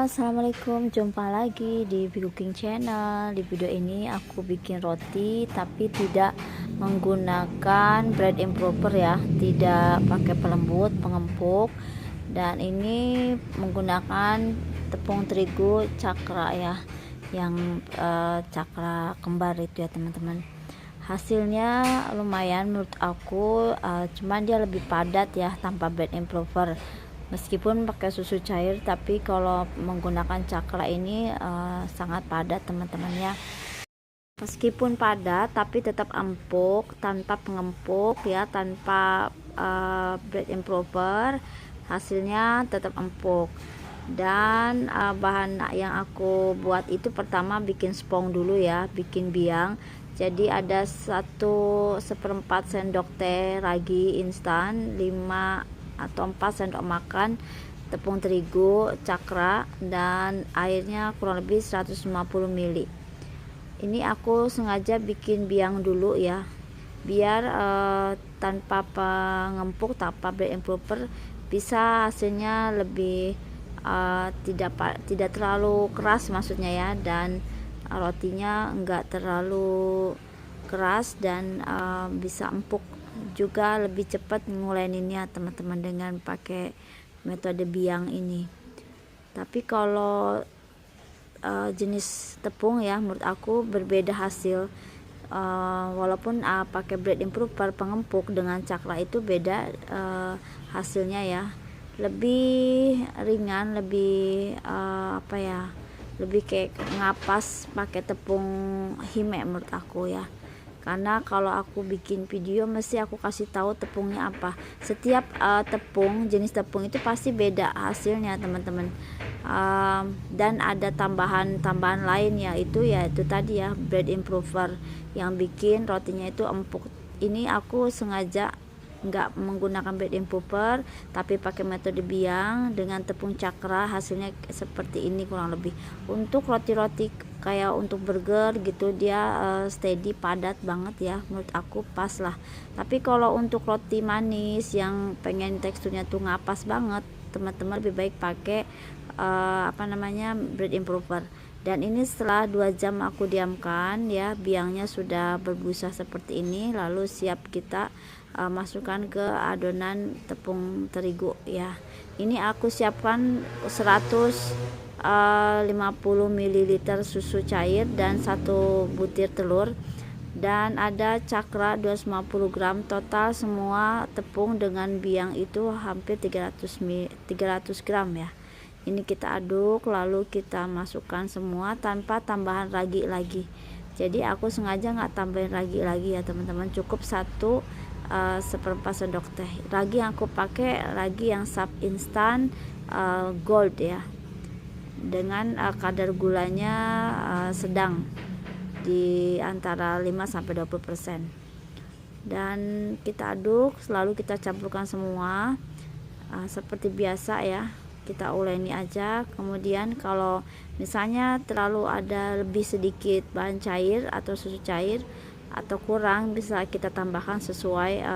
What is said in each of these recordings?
Assalamualaikum, jumpa lagi di Cooking Channel. Di video ini aku bikin roti tapi tidak menggunakan bread improper ya, tidak pakai pelembut, pengempuk, dan ini menggunakan tepung terigu cakra ya, yang cakra kembar itu ya teman-teman. Hasilnya lumayan menurut aku, cuman dia lebih padat ya tanpa bread improper. Meskipun pakai susu cair, tapi kalau menggunakan cakra ini sangat padat teman-teman ya. Meskipun padat tapi tetap empuk tanpa pengempuk ya, tanpa bread improper, hasilnya tetap empuk. Dan bahan yang aku buat itu pertama bikin spong dulu ya, bikin biang. Jadi ada 1/4 sendok teh ragi instan, 5 atau 4 sendok makan tepung terigu cakra, dan airnya kurang lebih 150 ml. Ini aku sengaja bikin biang dulu ya, biar tanpa pengempuk, tanpa bread improper, bisa hasilnya lebih tidak terlalu keras maksudnya ya, dan rotinya enggak terlalu keras, dan bisa empuk juga, lebih cepat ngulaininnya teman-teman dengan pakai metode biang ini. Tapi kalau jenis tepung ya, menurut aku berbeda hasil. Walaupun pakai bread improper pengempuk dengan cakra itu beda hasilnya ya, lebih ringan, lebih apa ya, lebih kayak ngapas pakai tepung hime menurut aku ya. Karena kalau aku bikin video mesti aku kasih tahu tepungnya apa. Setiap jenis tepung itu pasti beda hasilnya teman-teman. Dan ada tambahan lain ya, itu tadi ya, bread improver yang bikin rotinya itu empuk. Ini aku sengaja nggak menggunakan bread improper tapi pakai metode biang dengan tepung cakra, hasilnya seperti ini kurang lebih. Untuk roti-roti kayak untuk burger gitu, dia steady, padat banget ya, menurut aku pas lah. Tapi kalau untuk roti manis yang pengen teksturnya tuh ngapas banget, teman-teman lebih baik pakai bread improper. Dan ini setelah 2 jam aku diamkan ya, biangnya sudah berbusa seperti ini, lalu siap kita masukkan ke adonan tepung terigu ya. Ini aku siapkan 150 ml susu cair dan 1 butir telur, dan ada cakra 250 gram. Total semua tepung dengan biang itu hampir 300 gram ya. Ini kita aduk, lalu kita masukkan semua tanpa tambahan ragi lagi. Jadi aku sengaja nggak tambahin ragi lagi ya teman-teman, cukup 1/4 sendok teh. Ragi yang aku pakai ragi yang sub instan gold ya, dengan kadar gulanya sedang di antara 5-20%. Dan kita aduk, selalu kita campurkan semua seperti biasa ya, kita uleni aja. Kemudian kalau misalnya terlalu ada lebih sedikit bahan cair atau susu cair atau kurang, bisa kita tambahkan sesuai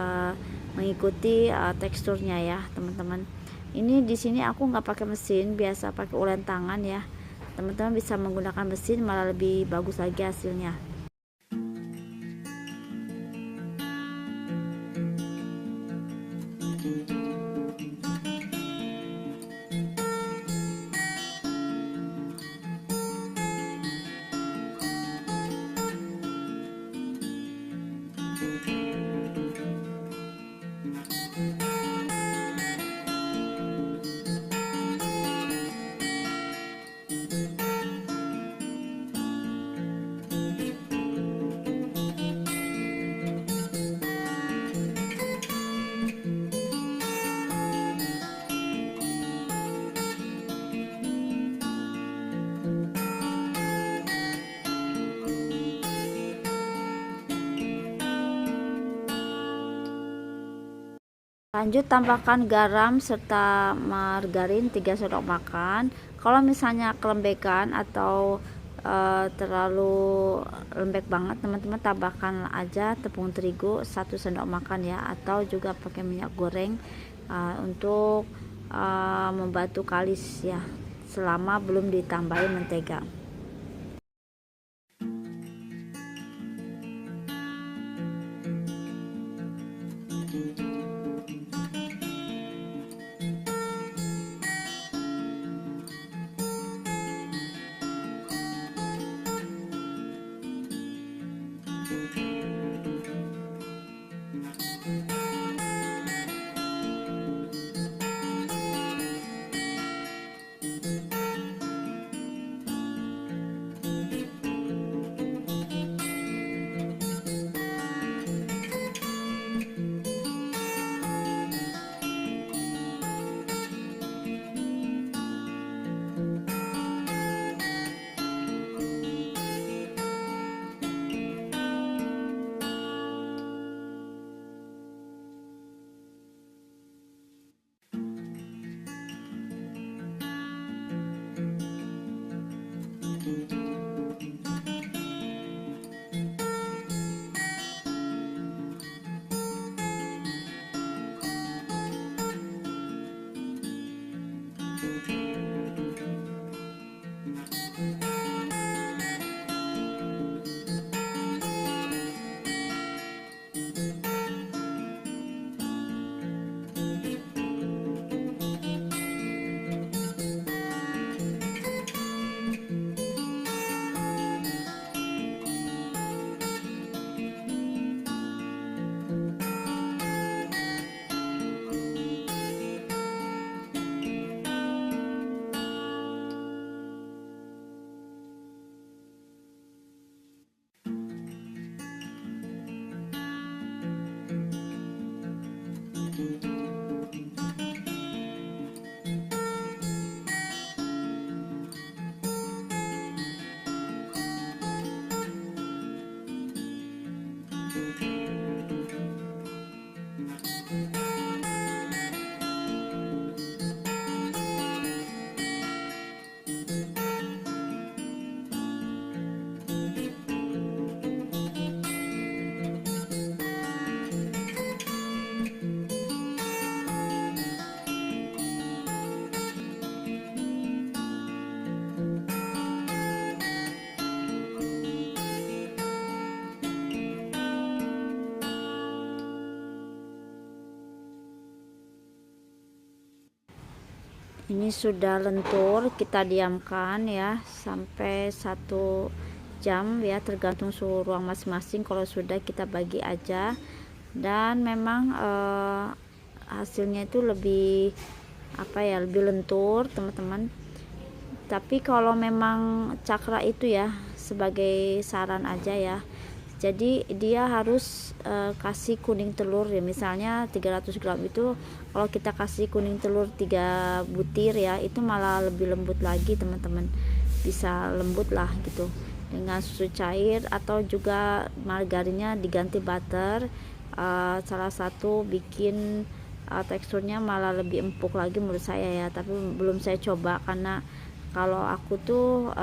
mengikuti teksturnya ya teman-teman. Ini di sini aku nggak pakai mesin, biasa pakai ulen tangan ya. Teman-teman bisa menggunakan mesin, malah lebih bagus lagi hasilnya. Lanjut tambahkan garam serta margarin 3 sendok makan. Kalau misalnya kelembekan atau terlalu lembek banget, teman-teman tambahkan aja tepung terigu 1 sendok makan ya, atau juga pakai minyak goreng untuk membantu kalis ya, selama belum ditambahin mentega. Ini sudah lentur, kita diamkan ya sampai 1 jam ya, tergantung suhu ruang masing-masing. Kalau sudah, kita bagi aja. Dan memang hasilnya itu lebih lebih lentur teman-teman. Tapi kalau memang cakra itu ya, sebagai saran aja ya, jadi dia harus kasih kuning telur ya. Misalnya 300 gram itu, kalau kita kasih kuning telur 3 butir ya, itu malah lebih lembut lagi teman-teman, bisa lembut lah gitu dengan susu cair. Atau juga margarinnya diganti butter, salah satu bikin teksturnya malah lebih empuk lagi menurut saya ya. Tapi belum saya coba, karena kalau aku tuh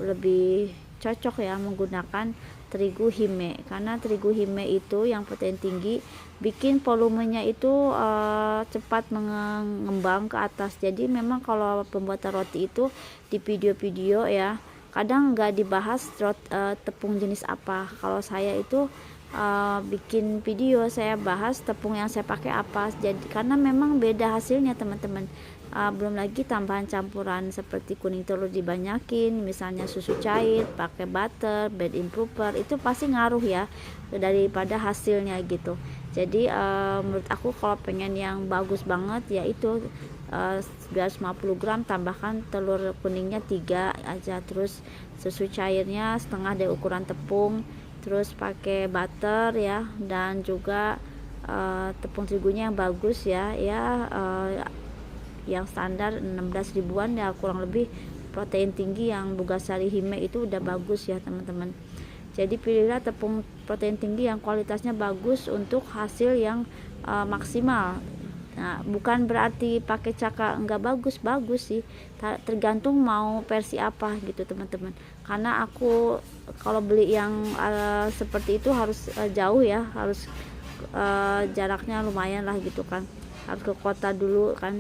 lebih cocok ya menggunakan terigu hime, karena terigu hime itu yang protein tinggi, bikin volumenya itu cepat mengembang ke atas. Jadi memang kalau pembuatan roti itu di video-video ya, kadang nggak dibahas tepung jenis apa. Kalau saya itu bikin video, saya bahas tepung yang saya pakai apa. Jadi karena memang beda hasilnya teman-teman. Belum lagi tambahan campuran seperti kuning telur dibanyakin, misalnya susu cair, pakai butter, bed improver, itu pasti ngaruh ya daripada hasilnya gitu. Jadi menurut aku kalau pengen yang bagus banget ya itu 950 gram, tambahkan telur kuningnya 3 aja, terus susu cairnya setengah dari ukuran tepung, terus pakai butter ya, dan juga tepung terigunya yang bagus ya, yang standar 16 ribuan ya, kurang lebih protein tinggi yang Bogasari Hime itu udah bagus ya teman-teman. Jadi pilihlah tepung protein tinggi yang kualitasnya bagus untuk hasil yang maksimal. Nah, bukan berarti pakai caka enggak bagus sih, tergantung mau versi apa gitu teman-teman. Karena aku kalau beli yang seperti itu harus jauh ya, harus jaraknya lumayan lah gitu kan. harus ke kota dulu kan.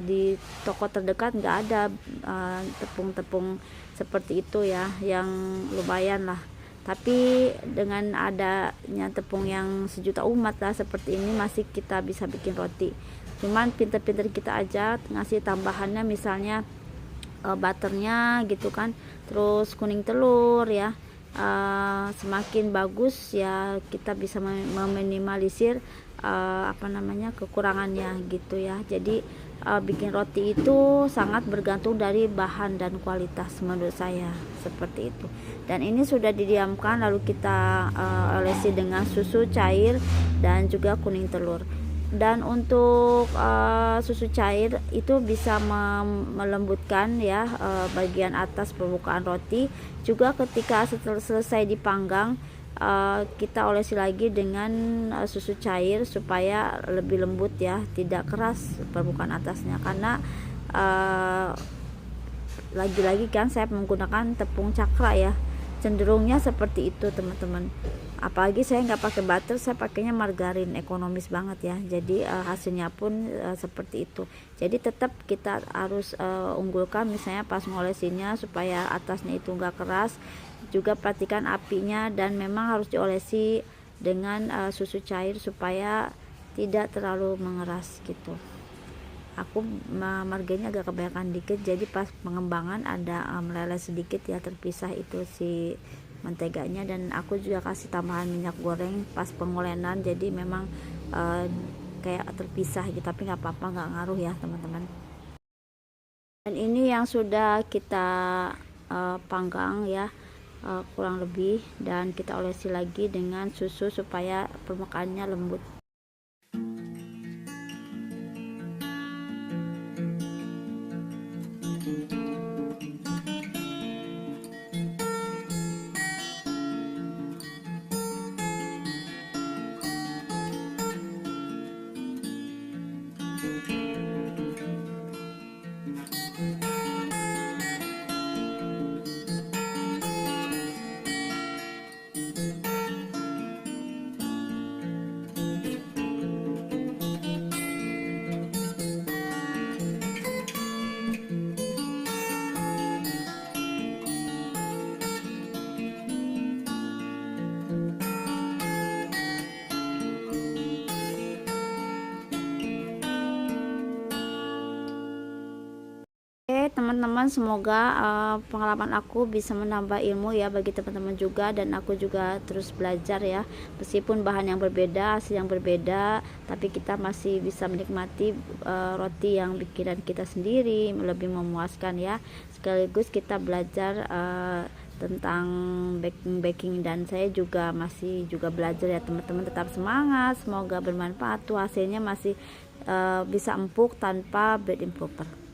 Di toko terdekat nggak ada tepung-tepung seperti itu ya, yang lumayan lah. Tapi dengan adanya tepung yang sejuta umat lah seperti ini, masih kita bisa bikin roti. Cuman pinter-pinter kita aja ngasih tambahannya, misalnya butternya gitu kan, terus kuning telur ya. Semakin bagus ya, kita bisa meminimalisir kekurangannya gitu ya. Jadi bikin roti itu sangat bergantung dari bahan dan kualitas menurut saya, seperti itu. Dan ini sudah didiamkan, lalu kita olesi dengan susu cair dan juga kuning telur. Dan untuk susu cair itu bisa melembutkan ya bagian atas permukaan roti. Juga ketika selesai dipanggang, kita olesi lagi dengan susu cair supaya lebih lembut ya, tidak keras permukaan atasnya. Karena lagi-lagi kan saya menggunakan tepung cakra ya, cenderungnya seperti itu teman-teman. Apalagi saya nggak pakai butter, saya pakainya margarin, ekonomis banget ya. Jadi hasilnya pun seperti itu. Jadi tetap kita harus unggulkan misalnya pas ngolesinya supaya atasnya itu nggak keras. Juga perhatikan apinya, dan memang harus diolesi dengan susu cair supaya tidak terlalu mengeras gitu. Aku margarinnya agak kebanyakan dikit, jadi pas pengembangan ada meleleh sedikit ya, terpisah itu si menteganya. Dan aku juga kasih tambahan minyak goreng pas pengolenan, jadi memang kayak terpisah gitu, tapi nggak apa-apa, nggak ngaruh ya teman-teman. Dan ini yang sudah kita panggang ya, kurang lebih, dan kita olesi lagi dengan susu supaya permukaannya lembut. Teman-teman, semoga pengalaman aku bisa menambah ilmu ya bagi teman-teman juga, dan aku juga terus belajar ya. Meskipun bahan yang berbeda, hasil yang berbeda, tapi kita masih bisa menikmati roti yang bikinan kita sendiri, lebih memuaskan ya. Sekaligus kita belajar tentang baking, dan saya juga masih belajar ya teman-teman. Tetap semangat, semoga bermanfaat tuh hasilnya masih bisa empuk tanpa bread improper.